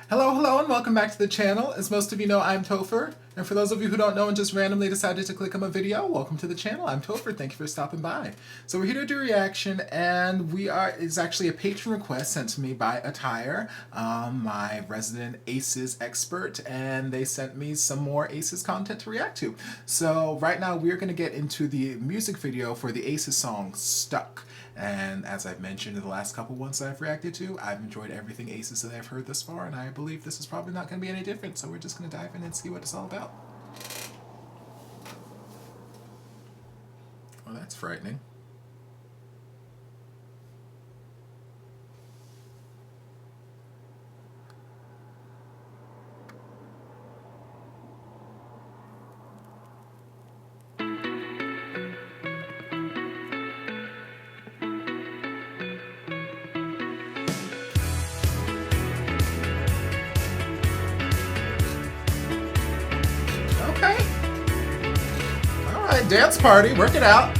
Hello, and welcome back to the channel. As most of you know, I'm Topher. And for those of you who don't know and just randomly decided to click on my video, welcome to the channel. I'm Topher. Thank you for stopping by. So we're here to do a reaction, and it's actually a patron request sent to me by Attire, my resident Aces expert, and they sent me some more Aces content to react to. So right now we're going to get into the music video for the Aces song, Stuck. And as I've mentioned in the last couple ones that I've reacted to, I've enjoyed everything Aces that I've heard thus far, and I believe this is probably not going to be any different, so we're just going to dive in and see what it's all about. Oh, that's frightening. Okay. Alright, dance party, work it out.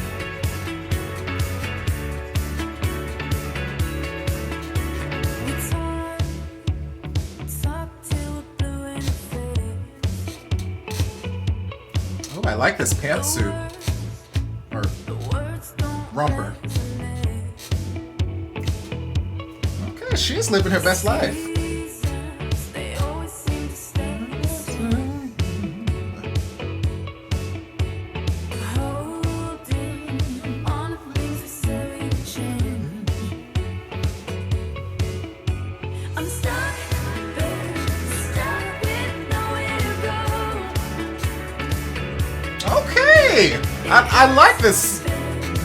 Oh, I like this pantsuit. Or romper. Okay, she's living her best life. Okay! I like this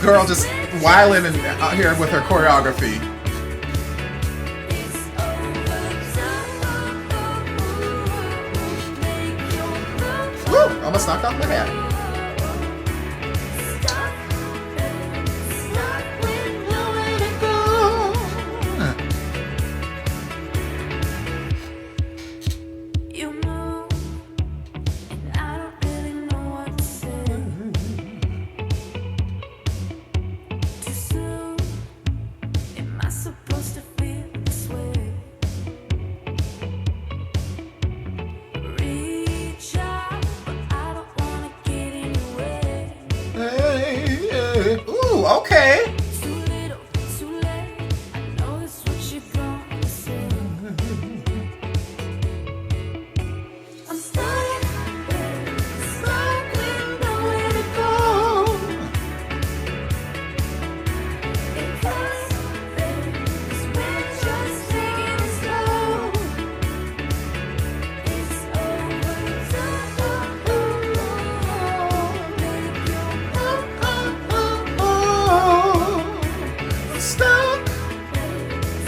girl just wilding and out here with her choreography. Woo! Almost knocked off my hat. Ooh, okay.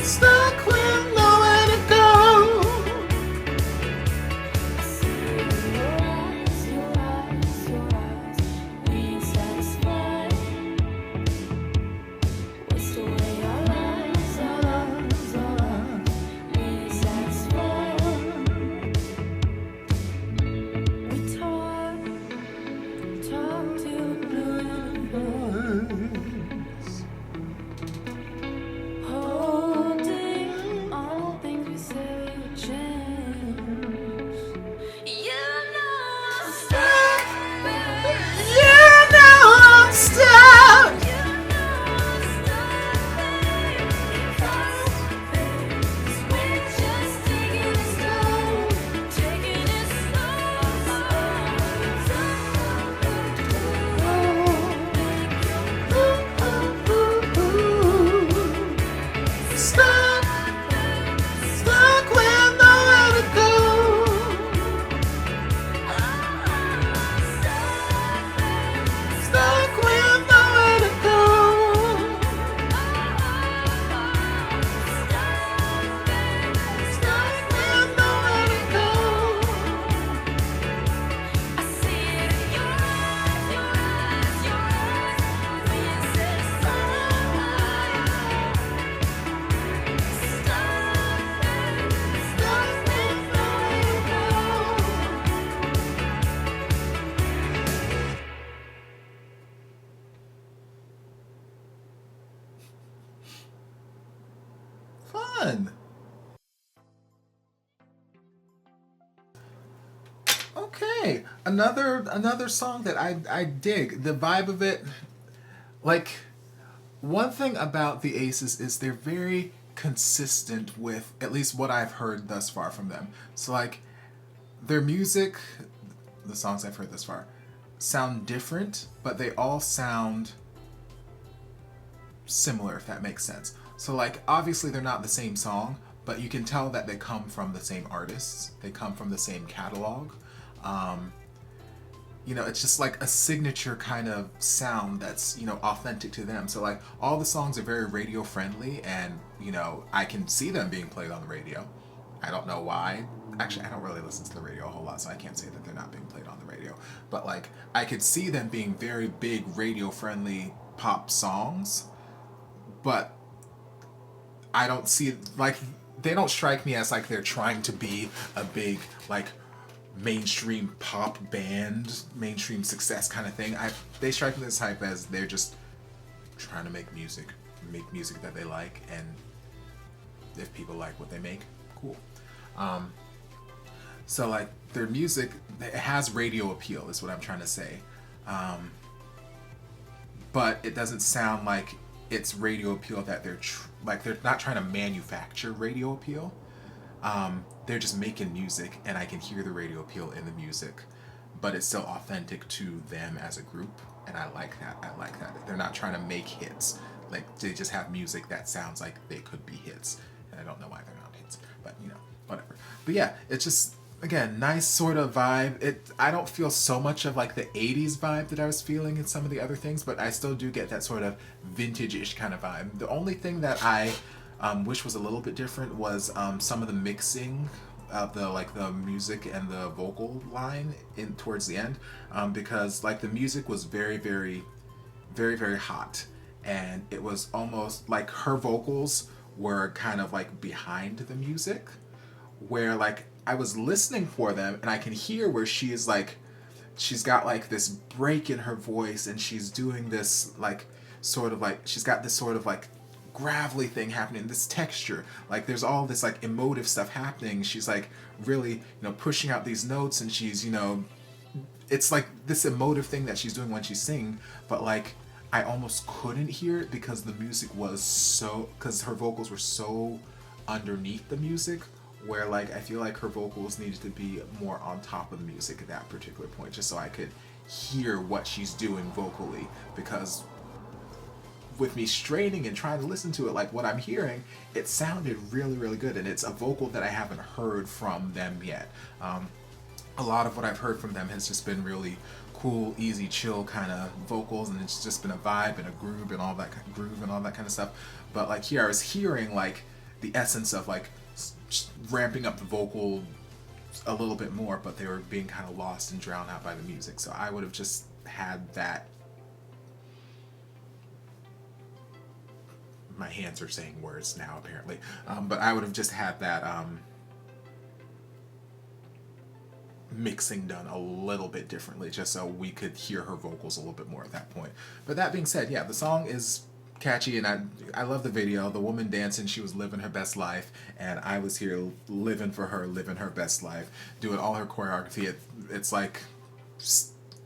Stuck with nowhere to go. Fun. hey, another song that I dig. The vibe of it, like, one thing about the Aces is they're very consistent with at least what I've heard thus far from them. So like their music, the songs I've heard thus far, sound different, but they all sound similar, if that makes sense. So like obviously they're not the same song, but you can tell that they come from the same artists. They come from the same catalog. You know, it's just like a signature kind of sound that's, you know, authentic to them. So like all the songs are very radio friendly, and, you know, I can see them being played on the radio. I don't know why. Actually, I don't really listen to the radio a whole lot, so I can't say that they're not being played on the radio. But like I could see them being very big radio friendly pop songs, but I don't see, like, they don't strike me as like they're trying to be a big like mainstream pop band, mainstream success kind of thing. They strike me as type as they're just trying to make music that they like, and if people like what they make, cool. So like their music, it has radio appeal is what I'm trying to say, but it doesn't sound like it's radio appeal that they're they're not trying to manufacture radio appeal. They're just making music, and I can hear the radio appeal in the music, but it's still authentic to them as a group, and I like that. I like that. They're not trying to make hits. Like, they just have music that sounds like they could be hits, and I don't know why they're not hits, but, you know, whatever. But yeah, it's just, again, nice sort of vibe. I don't feel so much of like the 80s vibe that I was feeling in some of the other things, but I still do get that sort of vintage-ish kind of vibe. The only thing that I wish was a little bit different was some of the mixing of the music and the vocal line in towards the end, because like the music was very, very, very, very hot, and it was almost like her vocals were kind of like behind the music, where like I was listening for them and I can hear where she is like, she's got like this break in her voice, and she's doing this like sort of like, she's got this sort of like gravelly thing happening, this texture, like there's all this like emotive stuff happening. She's like really, you know, pushing out these notes, and she's, you know, it's like this emotive thing that she's doing when she's singing, but like I almost couldn't hear it because the music was so, because her vocals were so underneath the music, where like I feel like her vocals needed to be more on top of the music at that particular point, just so I could hear what she's doing vocally, because with me straining and trying to listen to it, like what I'm hearing, it sounded really, really good, and it's a vocal that I haven't heard from them yet. A lot of what I've heard from them has just been really cool, easy, chill kind of vocals, and it's just been a vibe and a groove and all that kind of stuff. But like here, I was hearing like the essence of like ramping up the vocal a little bit more, but they were being kind of lost and drowned out by the music. So I would have just had that. My hands are saying words now, apparently, but I would have just had that mixing done a little bit differently, just so we could hear her vocals a little bit more at that point. But that being said, yeah, the song is catchy, and I love the video. The woman dancing, she was living her best life, and I was here living for her, living her best life, doing all her choreography. It's like,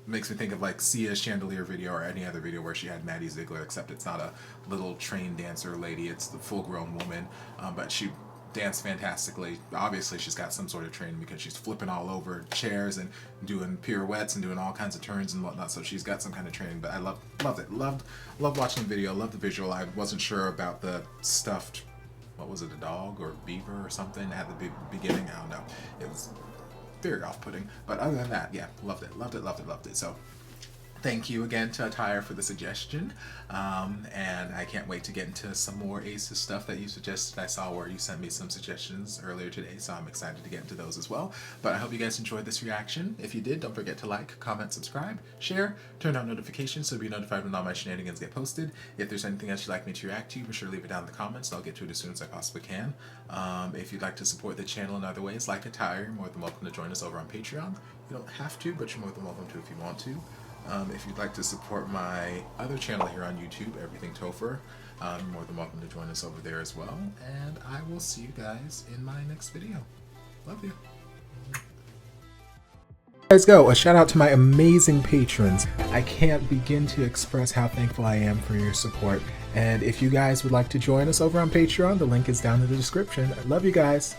makes me think of like Sia's Chandelier video or any other video where she had Maddie Ziegler, except it's not a little trained dancer lady, it's the full-grown woman, but she danced fantastically. Obviously she's got some sort of training, because she's flipping all over chairs and doing pirouettes and doing all kinds of turns and whatnot, so she's got some kind of training. But I loved it. Loved watching the video, loved the visual. I wasn't sure about the stuffed, what was it, a dog or a beaver or something at the beginning. I don't know. It was very off-putting, but other than that, yeah, loved it. So thank you again to Attire for the suggestion, and I can't wait to get into some more Aces stuff that you suggested. I saw where you sent me some suggestions earlier today, so I'm excited to get into those as well. But I hope you guys enjoyed this reaction. If you did, don't forget to like, comment, subscribe, share, turn on notifications so you'll be notified when all my shenanigans get posted. If there's anything else you'd like me to react to, be sure to leave it down in the comments, and I'll get to it as soon as I possibly can. If you'd like to support the channel in other ways, like Attire, you're more than welcome to join us over on Patreon. You don't have to, but you're more than welcome to if you want to. If you'd like to support my other channel here on YouTube, Everything Topher, you're more than welcome to join us over there as well. And I will see you guys in my next video. Love you. Guys, go. A shout out to my amazing patrons. I can't begin to express how thankful I am for your support. And if you guys would like to join us over on Patreon, the link is down in the description. I love you guys.